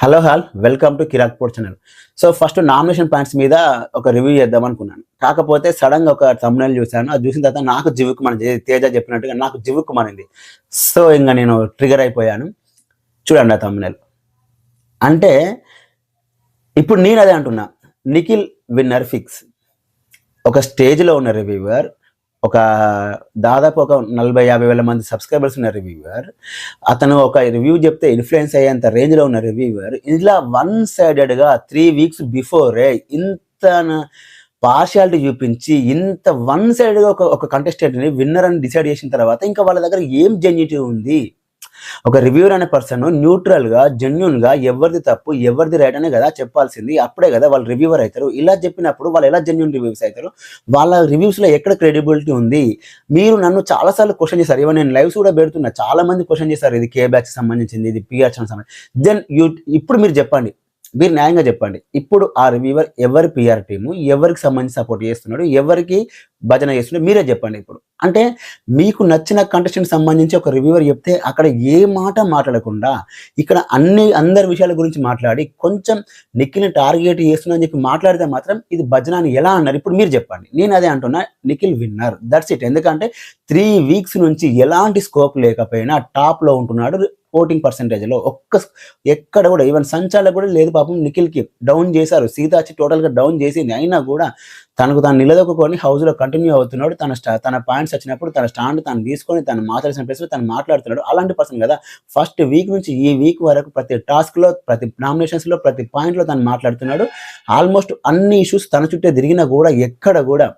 Hello welcome to Kirak sports channel. So first nomination points మీద ఒక review చేద్దాం అనుకున్నాను. కాకపోతే సడన్గా ఒక థంబ్నెయిల్ చూశాను. అది చూసిన తర్వాత నాకు జివ్వుకు మన తేజ చెప్పినట్టుగా నాకు జివ్వుకు మనింది. సో ఇంకా నేను ట్రిగర్ అయిపోయాను. చూడండి ఆ థంబ్నెయిల్. అంటే ఇప్పుడు నేను అదే అంటున్నా, నిఖిల్ విన్నర్ ఫిక్స్. ఒక స్టేజ్లో ఉన్న రివ్యూవర్, ఒక దాదాపు ఒక 40-50 వేల మంది సబ్స్క్రైబర్స్ ఉన్న రివ్యూవర్, అతను ఒక రివ్యూ చెప్తే ఇన్ఫ్లుయెన్స్ అయ్యేంత రేంజ్లో ఉన్న రివ్యూవర్, ఇలా వన్ సైడెడ్గా 3 వీక్స్ బిఫోరే ఇంత పార్షియాలిటీ చూపించి ఇంత వన్ సైడ్గా ఒక కంటెస్టెంట్ని విన్నర్ అని డిసైడ్ చేసిన తర్వాత ఇంకా వాళ్ళ దగ్గర ఏం జెన్యూటీ ఉంది? ఒక రివ్యూర్ అనే పర్సన్ న్యూట్రల్గా జెన్యున్గా ఎవరిది తప్పు ఎవరిది రైట్ అనే కదా చెప్పాల్సింది. అప్పుడే కదా వాళ్ళు రివ్యూవర్ అవుతారు. ఇలా చెప్పినప్పుడు వాళ్ళు ఎలా జెన్యున్ రివ్యూస్ అవుతారు? వాళ్ళ రివ్యూస్లో ఎక్కడ క్రెడిబిలిటీ ఉంది? మీరు నన్ను చాలాసార్లు క్వశ్చన్ చేశారు. ఇవన్నీ నేను లైవ్స్ కూడా పెడుతున్నా. చాలా మంది క్వశ్చన్ చేశారు, ఇది కే బ్యాచ్ సంబంధించింది, ఇది పిఆర్ ఛానల్ సంబంధించి. దెన్ ఇప్పుడు మీరు చెప్పండి, మీరు న్యాయంగా చెప్పండి. ఇప్పుడు ఆ రివ్యూవర్ ఎవరి పిఆర్ టీము, ఎవరికి సంబంధించి సపోర్ట్ చేస్తున్నాడు, ఎవరికి భజన చేస్తున్నాడు, మీరే చెప్పండి. ఇప్పుడు అంటే మీకు నచ్చిన కంటెస్టెంట్ సంబంధించి ఒక రివ్యూవర్ చెప్తే అక్కడ ఏ మాట మాట్లాడకుండా ఇక్కడ అందరి విషయాల గురించి మాట్లాడి కొంచెం నిఖిల్ని టార్గెట్ చేస్తున్నా అని చెప్పి మాట్లాడితే మాత్రం ఇది భజన అని ఎలా అన్నారు? ఇప్పుడు మీరు చెప్పండి. నేను అదే అంటున్నా, నిఖిల్ విన్నర్, దట్స్ ఇట్. ఎందుకంటే 3 వీక్స్ నుంచి ఎలాంటి స్కోప్ లేకపోయినా టాప్లో ఉంటున్నాడు ఓటింగ్ పర్సెంటేజ్లో. ఎక్కడ కూడా ఈవెన్ సంచాలకు కూడా లేదు పాపం. నిఖిల్కి డౌన్ చేశారు, సీత వచ్చి టోటల్గా డౌన్ చేసింది. అయినా కూడా తనకు తాను నిలదొక్కుని హౌస్లో కంటిన్యూ అవుతున్నాడు. తన పాయింట్స్ వచ్చినప్పుడు తన స్టాండ్ తను తీసుకొని తను మాట్లాడాల్సిన ప్లేస్లో తను మాట్లాడుతున్నాడు. అలాంటి పర్సన్ కదా. ఫస్ట్ వీక్ నుంచి ఈ వీక్ వరకు ప్రతి టాస్క్లో, ప్రతి నామినేషన్స్లో, ప్రతి పాయింట్లో తను మాట్లాడుతున్నాడు. ఆల్మోస్ట్ అన్ని ఇష్యూస్ తన చుట్టే తిరిగినా కూడా ఎక్కడ కూడా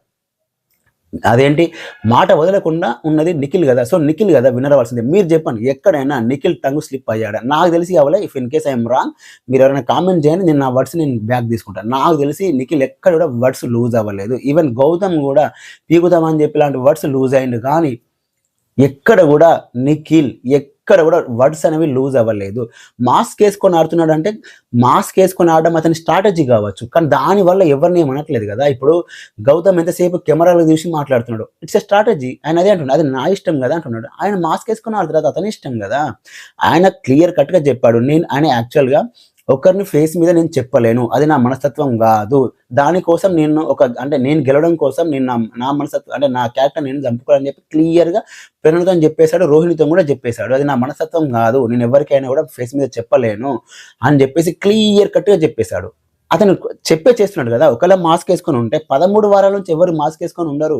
అదేంటి మాట వదలకుండా ఉన్నది నిఖిల్ కదా. సో నిఖిల్ కదా విన్నర్ అవ్వాల్సిందే. మీరు చెప్పండి, ఎక్కడైనా నిఖిల్ టంగు స్లిప్ అయ్యాడా? నాకు తెలిసి అవ్వలే. If in case I'm wrong, మీరు ఎవరైనా కామెంట్ చేయండి, నేను నా వర్డ్స్ నేను బ్యాక్ తీసుకుంటాను. నాకు తెలిసి నిఖిల్ ఎక్కడ కూడా వర్డ్స్ లూజ్ అవ్వలేదు. ఈవెన్ గౌతమ్ కూడా పీకుతామని చెప్పి ఇలాంటి వర్డ్స్ లూజ్ అయింది, కానీ ఎక్కడ కూడా నిఖిల్ ఎక్కడ కూడా వర్డ్స్ అనేవి లూజ్ అవ్వలేదు. మాస్క్ వేసుకొని ఆడుతున్నాడు అంటే మాస్క్ వేసుకొని ఆడడం అతని స్ట్రాటజీ కావచ్చు, కానీ దానివల్ల ఎవరిని ఏమనట్లేదు కదా. ఇప్పుడు గౌతమ్ ఎంతసేపు కెమెరాలు చూసి మాట్లాడుతున్నాడు, ఇట్స్ ఎ స్ట్రాటజీ. ఆయన అదే అంటున్నాడు, అది నా ఇష్టం కదా అంటున్నాడు. ఆయన మాస్క్ వేసుకొని ఆడుతున్నాడు, అతని ఇష్టం కదా. ఆయన క్లియర్ కట్గా చెప్పాడు, ఆయన యాక్చువల్గా ఒకరిని ఫేస్ మీద నేను చెప్పలేను, అది నా మనస్తత్వం కాదు. దానికోసం నేను గెలవడం కోసం నేను నా మనస్తత్వం అంటే నా క్యారెక్టర్ నేను చంపుకోవాలని చెప్పి క్లియర్గా ప్రణుతో చెప్పేశాడు, రోహిణితో కూడా చెప్పేశాడు. అది నా మనస్తత్వం కాదు, నేను ఎవరికైనా కూడా ఫేస్ మీద చెప్పలేను అని చెప్పేసి క్లియర్ కట్గా చెప్పేశాడు. అతను చేస్తున్నాడు కదా. ఒకవేళ మాస్క్ వేసుకొని ఉంటే 13 వారాల నుంచి ఎవరు మాస్క్ వేసుకొని ఉండరు,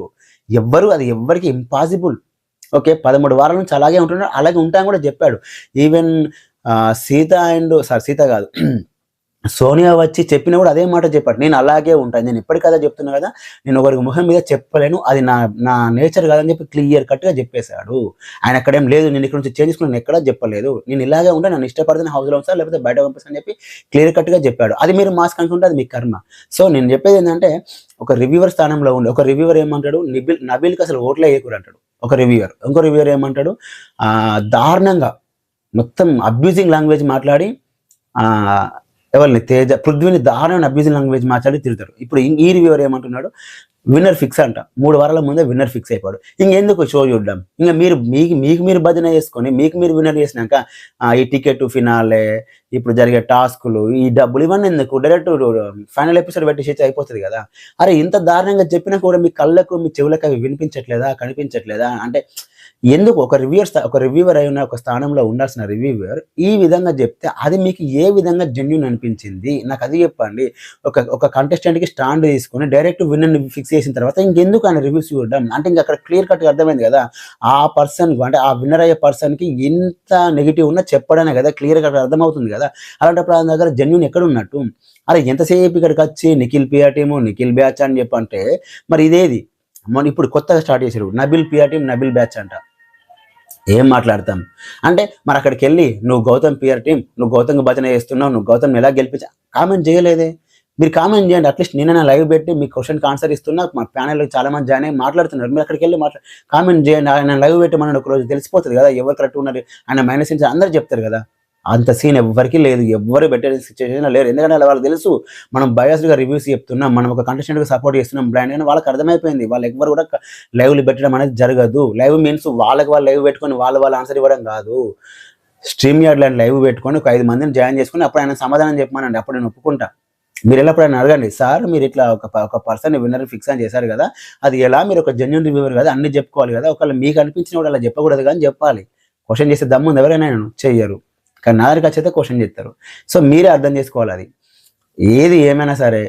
అది ఎవరికి ఇంపాసిబుల్. ఓకే, 13 వారాల నుంచి అలాగే ఉంటున్నాడు, అలాగే ఉంటాను కూడా చెప్పాడు. ఈవెన్ సీత కాదు సోనియా వచ్చి చెప్పినా కూడా అదే మాట చెప్పాడు, నేను అలాగే ఉంటాను, నేను ఎప్పటికదా చెప్తున్నా కదా, నేను ఒకరికి ముఖం మీద చెప్పలేను, అది నా నేచర్ కాదని చెప్పి క్లియర్ కట్గా చెప్పేశాడు. ఆయన అక్కడేం లేదు, నేను ఇక్కడ నుంచి చేంజ్ చేసుకుని నేను ఎక్కడా చెప్పలేదు, నేను ఇలాగే ఉంటాను, నన్ను ఇష్టపడితే హౌస్లో ఉంటాను లేకపోతే బయట పంపిస్తాను చెప్పి క్లియర్ కట్గా చెప్పాడు. అది మీరు మాస్క్ అనుకుంటే అది మీ కర్మ. సో నేను చెప్పేది ఏంటంటే, ఒక రివ్యూవర్ స్థానంలో ఉండి ఒక రివ్యూవర్ ఏమంటాడు, నబీల్కి అసలు ఓట్లే వేయకూడదు అంటాడు ఒక రివ్యూవర్. ఇంకో రివ్యూవర్ ఏమంటాడు, దారుణంగా మొత్తం అబ్యూజింగ్ లాంగ్వేజ్ మాట్లాడి ఎవరిని పృథ్వీని దారుణమైన అబ్యూజింగ్ లాంగ్వేజ్ మాట్లాడి తిరుగుతారు. ఇప్పుడు ఈ రివ్యూవర్ ఏమంటున్నాడు, విన్నర్ ఫిక్స్ అంట. 3 వారాల ముందే విన్నర్ ఫిక్స్ అయిపోయాడు. ఇంకెందుకు షో చూడడం? ఇంకా మీకు భజన చేసుకొని మీరు విన్నర్ చేసినాక ఈ టికెట్ ఫినాలే, ఇప్పుడు జరిగే టాస్కులు, ఈ డబ్బులు ఇవన్నీ ఎందుకు? డైరెక్ట్ ఫైనల్ ఎపిసోడ్ పెట్టేసి అయిపోతుంది కదా. అరే ఇంత దారుణంగా చెప్పినా కూడా మీ కళ్ళకు మీ చెవులకు అవి వినిపించట్లేదా, కనిపించట్లేదా? అంటే ఎందుకు? ఒక రివ్యూవర్ అయిన ఒక స్థానంలో ఉండాల్సిన రివ్యూవర్ ఈ విధంగా చెప్తే అది మీకు ఏ విధంగా జెన్యూన్ అనిపించింది? నాకు అది చెప్పండి. ఒక కంటెస్టెంట్కి స్టాండ్ తీసుకొని డైరెక్ట్ విన్నర్ని ఫిక్స్ చేసిన తర్వాత ఇంకెందుకు ఆయన రివ్యూస్ చూడడం? అంటే ఇంకా అక్కడ క్లియర్ కట్గా అర్థమైంది కదా, ఆ పర్సన్ అంటే ఆ విన్నర్ అయ్యే పర్సన్కి ఎంత నెగిటివ్ ఉన్నా చెప్పడమే కదా, క్లియర్ కట్గా అర్థమవుతుంది కదా. అలాంటప్పుడు ఆయన దగ్గర జెన్యూన్ ఎక్కడ ఉన్నట్టు? అరే ఎంతసేపు ఇక్కడికి వచ్చి Nikhil PR team, Nikhil batch అని చెప్పంటే మరి ఇదేది? ఇప్పుడు కొత్తగా స్టార్ట్ చేశారు, Nabil PR team, Nabil batch అంట. ఏం మాట్లాడతాం అంటే మరి అక్కడికి వెళ్ళి నువ్వు గౌతమ్ పిఆర్ టీం, నువ్వు గౌతమ్ భజన చేస్తున్నావు, నువ్వు గౌతమ్ ఎలా గెలిపించా కామెంట్ చేయలేదే? మీరు కామెంట్ చేయండి. అట్లీస్ట్ నేనైనా లైవ్ పెట్టి మీ క్వశ్చన్కి ఆన్సర్ ఇస్తున్నా, మా ప్యానెల్లో చాలా మంది జాయిన్ అయ్యి మాట్లాడుతున్నారు. మీరు అక్కడికి వెళ్ళి కామెంట్ చేయండి. ఆయన లైవ్ పెట్టి మనం ఒక రోజు తెలిసిపోతుంది కదా ఎవరు కరెక్ట్ ఉన్నారు, ఆయన మైనస్ అందరూ చెప్తారు కదా. అంత సీన్ ఎవరికి లేదు, ఎవ్వరు బెట్టే సిచ్యువేషన్లో లేరు. ఎందుకంటే వాళ్ళకి తెలుసు మనం బయాస్డ్గా రివ్యూస్ చెప్తున్నాం, మనం ఒక కంటెస్టెంట్గా సపోర్ట్ చేస్తున్నాం బ్రాండ్ అని వాళ్ళకి అర్థమైపోయింది. వాళ్ళు ఎవ్వరు కూడా లైవ్లు పెట్టడం అనేది జరగదు. లైవ్ మీన్స్ వాళ్ళకి వాళ్ళు లైవ్ పెట్టుకొని వాళ్ళు ఆన్సర్ ఇవ్వడం కాదు. స్ట్రీమ్ యార్డ్ లాంటి లైవ్ పెట్టుకొని ఒక 5 మందిని జాయిన్ చేసుకుని అప్పుడు ఆయన సమాధానం చెప్పమనండి, అప్పుడు నేను ఒప్పుకుంటా. మీరు ఎప్పుడైనా అడగండి, సార్ మీరు ఇట్లా ఒక పర్సన్ విన్నర్ ఫిక్స్ అని చేశారు కదా, అది ఎలా, మీరు ఒక జెన్యూన్ రివ్యూవర్ కదా, అన్ని చెప్పుకోవాలి కదా, ఒకవేళ మీకు అనిపించిన కూడా అలా చెప్పకూడదు కానీ చెప్పాలి. క్వశ్చన్ చేసే దమ్ము ఉంది ఎవరైనా చెయ్యరు, కానీ నా దగ్గరికి వచ్చేస్తే క్వశ్చన్ చేస్తారు. సో మీరే అర్థం చేసుకోవాలి. అది ఏది ఏమైనా సరే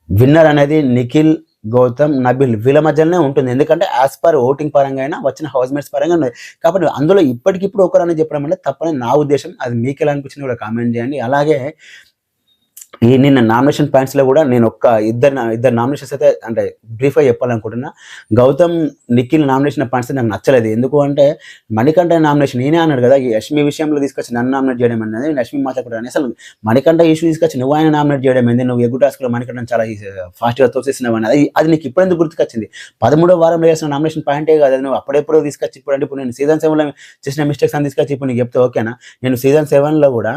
విన్నర్ అనేది నిఖిల్, గౌతమ్, నబిల్ వీళ్ళ మధ్యలోనే ఉంటుంది. ఎందుకంటే యాజ్ పర్ ఓటింగ్ పరంగా అయినా వచ్చిన హౌస్ మేట్స్ పరంగా ఉన్నాయి కాబట్టి అందులో ఇప్పటికిప్పుడు ఒకరని చెప్పడం అంటే తప్పని నా ఉద్దేశం. అది మీకు ఎలా అనిపించింది కూడా కామెంట్ చేయండి. అలాగే ఈ నిన్న నామినేషన్ పాయింట్స్లో కూడా నేను ఇద్దరు నామినేషన్స్ అయితే అంటే బ్రీఫ్గా చెప్పాలనుకుంటున్నా. గౌతమ్, నిఖిల్ నామినేషన్ పాయింట్స్ నాకు నచ్చలేదు. ఎందుకు అంటే మణికంఠ నామినేషన్ నేనే అన్నాడు కదా, యష్మి విషయంలో తీసుకొచ్చి నన్ను నామినేట్ చేయడం అనేది, యష్మి మాట్లాడుకుంటాను అసలు మణికంఠ ఇష్యూ తీసుకొచ్చి నువ్వు ఆయన నామినేట్ చేయడం ఏంది, నువ్వు ఎగ్గు టాస్క్లో మణికంఠ చాలా ఫాస్ట్గా తోసేసినావు అనేది అది నీకు ఇప్పుడు ఎందుకు గుర్తుకొచ్చింది? 13వ వారంలో చేసిన నామినేషన్ పాయింటే కాదు, నువ్వు అప్పుడెప్పుడో తీసుకొచ్చి ఇప్పుడు అంటే ఇప్పుడు నేను సీజన్ 7లో చేసిన మిస్టేక్స్ అని తీసుకొచ్చి ఇప్పుడు నీకు చెప్తే ఓకేనా? నేను సీజన్ 7లో కూడా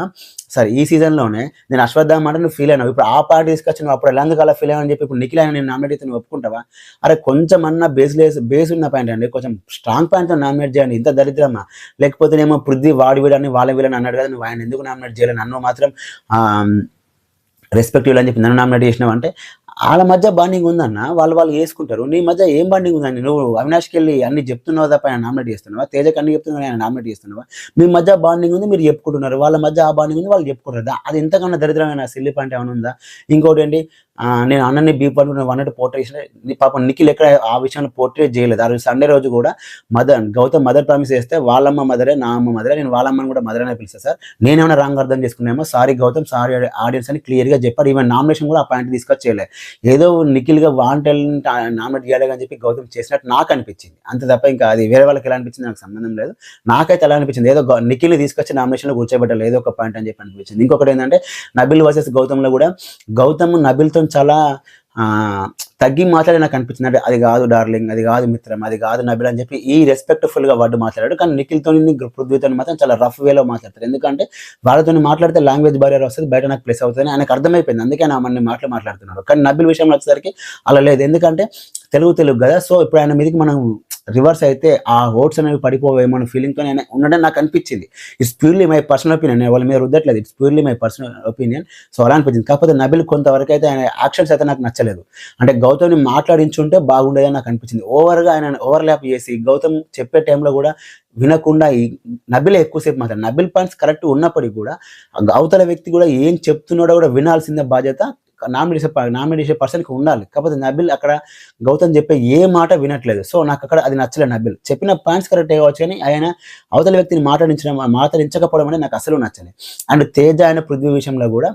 సరే ఈ సీజన్లోనే నేను అశ్వత్థామ అంటే నువ్వు ఫీల్ అయినావు, ఇప్పుడు ఆ పార్టీ తీసుకొచ్చి నువ్వు అప్పుడు ఎలా అలా ఫీల్ అయ్యావని చెప్పి ఇప్పుడు నిఖిల్ అయినా నేను నామినేట్ అయితే నువ్వు ఒప్పుకుంటావా? అరే కొంచెం అన్న బేస్ ఉన్న పాయింట్ అండి, కొంచెం స్ట్రాంగ్ పాయింట్తో నామినేట్ చేయండి. ఇంత దరిద్రమా? లేకపోతేనేమో పృథ్వీ వాడి వీడని వాళ్ళ వీళ్ళని అన్నాడు కదా, నువ్వు ఆయన ఎందుకు నామినేట్ చేయలేదు, నన్ను మాత్రం రెస్పెక్టివ్ అని చెప్పి నన్ను నామినేట్ చేసినావు అంటే వాళ్ళ మధ్య బాండింగ్ ఉందన్న, వాళ్ళు వేసుకుంటారు. నీ మధ్య ఏం బాండింగ్ ఉందండి? నువ్వు అవినాష్కి వెళ్ళి అన్ని చెప్తున్నావు తప్ప ఆయన నామినేట్ చేస్తున్నావా? తేజకి అన్ని చెప్తున్నావు ఆయన నామినేట్ చేస్తున్నావా? మీ మధ్య బాండింగ్ ఉంది, మీరు చెప్పుకుంటున్నారు. వాళ్ళ మధ్య ఆ బాండింగ్ ఉంది, వాళ్ళు చెప్పుకుంటారు. అది ఎంతకన్నా దరిద్రమైన సిల్లీ పాయింట్ ఏమైనా ఉందా? ఇంకోటి ఏంటి, నేను అన్నని బీప్ పట్టుకుని అన్నట్టు పోర్ట్రేట్ చేసిన పాపం నిఖిల్ ఎక్కడ ఆ విషయంలో పోర్ట్రేట్ చేయలేదు. ఆ రోజు సండే రోజు కూడా గౌతమ్ మదర్ ప్రామిస్ చేస్తే వాళ్ళమ్మ మదరే, నా అమ్మ మదరే, నేను వాళ్ళమ్మని కూడా మదర్ అనే పిలుస్తాను సార్, నేనేమైనా రాంగ్ అర్థం చేసుకున్నామో సారీ గౌతమ్, సారీ ఆడియన్స్ అని క్లియర్గా చెప్పారు. ఈవెన్ నామినేషన్ కూడా ఆ పాయింట్ తీసుకొచ్చి చేయలేదు. ఏదో నిఖిల్గా వాంటెల్ని నామినేట్ చేయాలి అని చెప్పి గౌతమ్ చేసినట్టు నాకు అనిపించింది, అంతే తప్ప ఇంకా అది వేరే వాళ్ళకి ఎలా అనిపించింది నాకు సంబంధం లేదు. నాకైతే ఎలా అనిపించింది, ఏదో నిఖిల్ని తీసుకొచ్చి నామినేషన్లో కూర్చోబెట్టాలి ఏదో ఒక పాయింట్ అని చెప్పి అనిపించింది. ఇంకొకటి ఏంటంటే నబిల్ వర్సెస్ గౌతమ్లో కూడా గౌతమ్ నబిల్తో చాలా తగ్గి మాట్లాడి నాకు అనిపించింది. అంటే అది కాదు డార్లింగ్, అది కాదు మిత్రం, అది కాదు నబిల్ అని చెప్పి ఈ రెస్పెక్ట్ఫుల్గా వర్డ్ మాట్లాడాడు. కానీ నిఖిల్తో పృథ్వీతో మాత్రం చాలా రఫ్ వేలో మాట్లాడతారు. ఎందుకంటే వాళ్ళతో మాట్లాడితే లాంగ్వేజ్ బారియర్ వస్తుంది, బయట నాకు ప్లేస్ అవుతుంది ఆయనకు అర్థమైపోయింది, అందుకే నా మన మాట్లాడుతున్నాడు. కానీ నబిల్ విషయంలో వచ్చేసరికి అలా లేదు, ఎందుకంటే తెలుగు కదా. సో ఇప్పుడు ఆయన మీదకి మనం రివర్స్ అయితే ఆ ఓట్స్ అనేవి పడిపోవేమో అనే ఫీలింగ్తో నేను ఉండడం నాకు అనిపించింది. It's purely my personal opinion, నేను వాళ్ళ మీద రుద్దట్లేదు, it's purely my personal opinion. So అలా అనిపించింది. కాకపోతే నబిల్ కొంతవరకు అయితే ఆయన యాక్షన్స్ అయితే నాకు నచ్చలేదు. అంటే గౌతమ్ని మాట్లాడించుంటే బాగుండేదని నాకు అనిపించింది. ఓవర్గా ఆయన ఓవర్లాప్ చేసి గౌతమ్ చెప్పే టైంలో కూడా వినకుండా ఈ నబిల్ ఎక్కువసేపు మాట్లాడు. నబిల్ పాయింట్స్ ఉన్నప్పటికీ కూడా అవతల వ్యక్తి కూడా ఏం చెప్తున్నాడో కూడా వినాల్సిందే బాధ్యత నామినేట్ చేసే పర్సన్కి ఉండాలి. కాకపోతే నబిల్ అక్కడ గౌతమ్ చెప్పే ఏ మాట వినట్లేదు. సో నాకు అక్కడ అది నచ్చలేదు. నబిల్ చెప్పిన పాయింట్స్ కరెక్ట్ కావచ్చు కానీ ఆయన అవతల వ్యక్తిని మాట్లాడించకపోవడం అనేది నాకు అసలు నచ్చలేదు. అండ్ తేజ ఆయన పృథ్వీ విషయంలో కూడా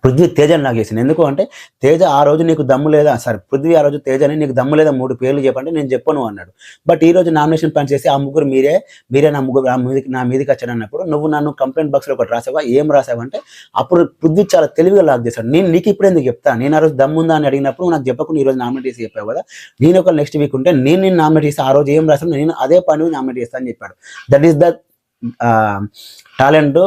పృథ్వీ తేజని నాకు చేసింది. ఎందుకు అంటే తేజ ఆ రోజు నీకు దమ్ము లేదా, సారీ పృథ్వీ ఆ రోజు తేజని నీకు దమ్ము లేదా 3 పేర్లు చెప్పంటే నేను చెప్పను అన్నాడు. బట్ ఈ రోజు నామినేషన్ పని చేసి ఆ ముగ్గురు మీరే నా మీదకి వచ్చాడు అన్నప్పుడు నువ్వు నన్ను కంప్లైంట్ బాక్స్లో ఒకటి రాసావా, ఏం రాసావంటే అప్పుడు పృథ్వీ చాలా తెలివిగా లాక్ చేశాడు. నీకు ఇప్పుడు ఎందుకు చెప్తా, నేను ఆ రోజు దమ్ముందా అని అడిగినప్పుడు నాకు చెప్పకుండా ఈ రోజు నామినేట్ చేసి చెప్పావు కదా, నేను ఒక నెక్స్ట్ వీక్ ఉంటే నేను నామినేట్ చేసి ఆ రోజు ఏం రాసాను నేను అదే పని నామినేట్ చేస్తాను అని చెప్పాడు. దట్ ఈస్ ద టాలెంట్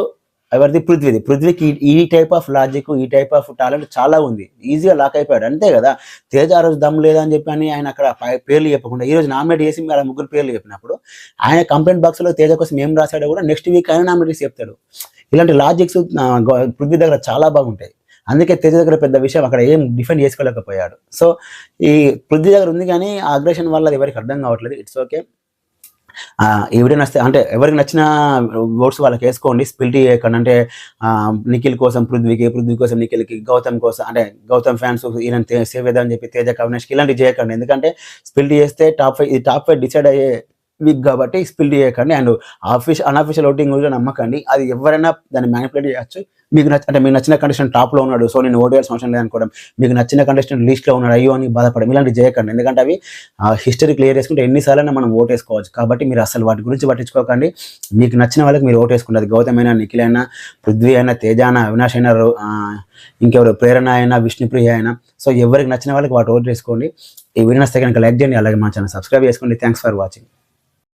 ఎవరిది? పృథ్వీకి ఈ టైప్ ఆఫ్ లాజిక్, ఈ టైప్ ఆఫ్ టాలెంట్ చాలా ఉంది. ఈజీగా లాక్ అయిపోయాడు, అంతే కదా. తేజ ఆ రోజు దమ్ము లేదా అని చెప్పి అని ఆయన అక్కడ పేర్లు చెప్పకుండా ఈ రోజు నామినేట్ చేసి అలా ముగ్గురు పేర్లు చెప్పినప్పుడు ఆయన కంప్లైంట్ బాక్స్లో తేజ కోసం ఏం రాశాడో కూడా నెక్స్ట్ వీక్ ఆయన నామినేట్ చేసి చెప్తాడు. ఇలాంటి లాజిక్స్ పృథ్వీ దగ్గర చాలా బాగుంటాయి. అందుకే తేజ దగ్గర పెద్ద విషయం అక్కడ ఏం డిఫెండ్ చేసుకోలేకపోయాడు. సో ఈ పృథ్వీ దగ్గర ఉంది కానీ ఆ అగ్రెషన్ వల్ల అది ఎవరికి అర్థం కావట్లేదు. It's okay. ఈ వీడియో నచ్చితే అంటే ఎవరికి నచ్చిన ఓట్స్ వాళ్ళకి వేసుకోండి, స్ప్లిట్ చేయకండి. అంటే నిఖిల్ కోసం పృథ్వీ కోసం నిఖిల్కి, గౌతమ్ కోసం అంటే గౌతమ్ ఫ్యాన్స్ ఈయన సేవ్ చేద్దామని చెప్పి తేజ అవినాష్కి ఇలాంటివి చేయకండి. ఎందుకంటే స్ప్లిట్ చేస్తే టాప్ 5 డిసైడ్ అయ్యే వీక్ కాబట్టి స్ప్లిట్ చేయకండి. అండ్ అన్అఫీషియల్ ఓటింగ్ కూడా నమ్మకండి. అది ఎవరైనా దాన్ని మ్యానిపులేట్ చేయొచ్చు. మీకు నచ్చిన కంటెస్టెంట్ టాప్లో ఉన్నాడు, సో నేను ఓటు వేయాల్సిన అవసరం లేదనుకోవడం, మీకు నచ్చిన కంటెస్టెంట్ లిస్ట్లో ఉన్నాడు అయ్యో అని బాధపడడం, ఇలాంటివి చేయకండి. ఎందుకంటే అవి హిస్టరీ క్లియర్ చేసుకుంటే ఎన్నిసార్లైనా మనం ఓటు వేసుకోవచ్చు. కాబట్టి మీరు అసలు వాటి గురించి పట్టించుకోకండి. మీకు నచ్చిన వాళ్ళకి మీరు ఓటు వేసుకుంటారు. గౌతమ్ అయినా, నిఖిల్ అయినా, పృథ్వీ అయినా, తేజ అయినా, అవినాష్ అయినా, ఇంకెవరు ప్రేరణ అయినా, విష్ణుప్రియ అయినా, సో ఎవరికి నచ్చిన వాళ్ళకి వాటి ఓటు వేసుకోండి. ఈ వీడియో నచ్చితే కనుక లైక్ చేయండి, అలాగే మా ఛానల్ సబ్స్క్రైబ్ చేసుకోండి. Thanks for watching.